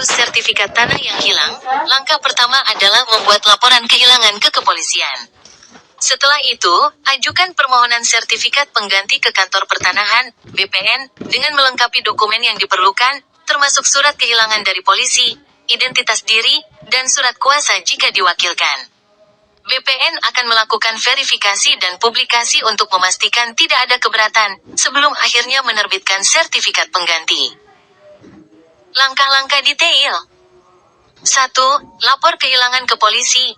mengurus sertifikat tanah yang hilang, langkah pertama adalah membuat laporan kehilangan ke kepolisian. Setelah itu, ajukan permohonan sertifikat pengganti ke kantor pertanahan, BPN, dengan melengkapi dokumen yang diperlukan, termasuk surat kehilangan dari polisi, identitas diri, dan surat kuasa jika diwakilkan. BPN akan melakukan verifikasi dan publikasi untuk memastikan tidak ada keberatan, sebelum akhirnya menerbitkan sertifikat pengganti. Langkah-langkah detail. 1. Lapor kehilangan ke polisi.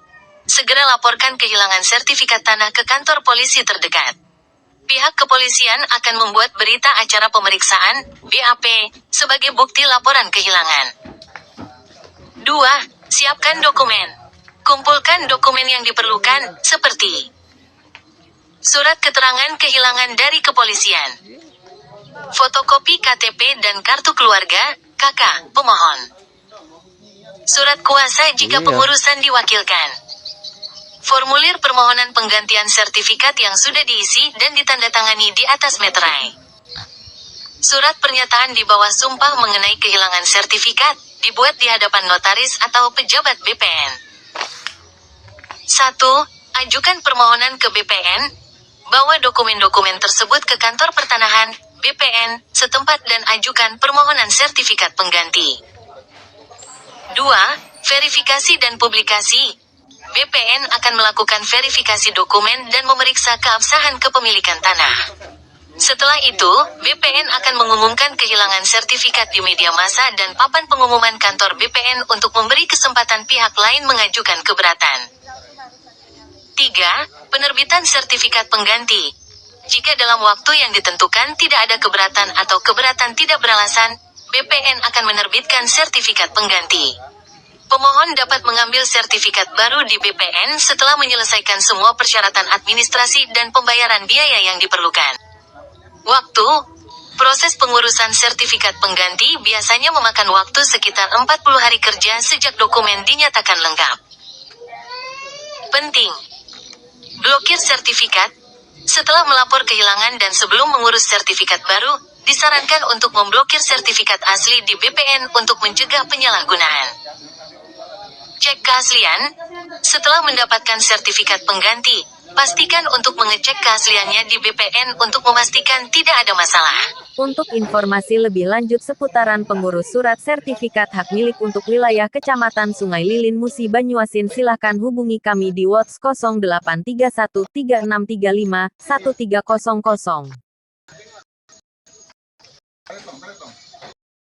Segera laporkan kehilangan sertifikat tanah ke kantor polisi terdekat. Pihak kepolisian akan membuat berita acara pemeriksaan, BAP, sebagai bukti laporan kehilangan. 2. Siapkan dokumen. Kumpulkan dokumen yang diperlukan, seperti surat keterangan kehilangan dari kepolisian, fotokopi KTP dan kartu keluarga, KK, pemohon, surat kuasa jika pengurusan diwakilkan, formulir permohonan penggantian sertifikat yang sudah diisi dan ditandatangani di atas meterai, surat pernyataan di bawah sumpah mengenai kehilangan sertifikat, dibuat di hadapan notaris atau pejabat BPN. 1. Ajukan permohonan ke BPN. Bawa dokumen-dokumen tersebut ke kantor pertanahan, BPN, setempat dan ajukan permohonan sertifikat pengganti. 2. Verifikasi dan publikasi. BPN akan melakukan verifikasi dokumen dan memeriksa keabsahan kepemilikan tanah. Setelah itu, BPN akan mengumumkan kehilangan sertifikat di media massa dan papan pengumuman kantor BPN untuk memberi kesempatan pihak lain mengajukan keberatan. 3. Penerbitan sertifikat pengganti. Jika dalam waktu yang ditentukan tidak ada keberatan atau keberatan tidak beralasan, BPN akan menerbitkan sertifikat pengganti. Pemohon dapat mengambil sertifikat baru di BPN setelah menyelesaikan semua persyaratan administrasi dan pembayaran biaya yang diperlukan. Waktu. Proses pengurusan sertifikat pengganti biasanya memakan waktu sekitar 40 hari kerja sejak dokumen dinyatakan lengkap. Penting. Blokir sertifikat. Setelah melapor kehilangan dan sebelum mengurus sertifikat baru, disarankan untuk memblokir sertifikat asli di BPN untuk mencegah penyalahgunaan. Cek keaslian. Setelah mendapatkan sertifikat pengganti, pastikan untuk mengecek keasliannya di BPN untuk memastikan tidak ada masalah. Untuk informasi lebih lanjut seputaran pengurus surat sertifikat hak milik untuk wilayah Kecamatan Sungai Lilin Musi Banyuasin silahkan hubungi kami di WhatsApp 083136351300.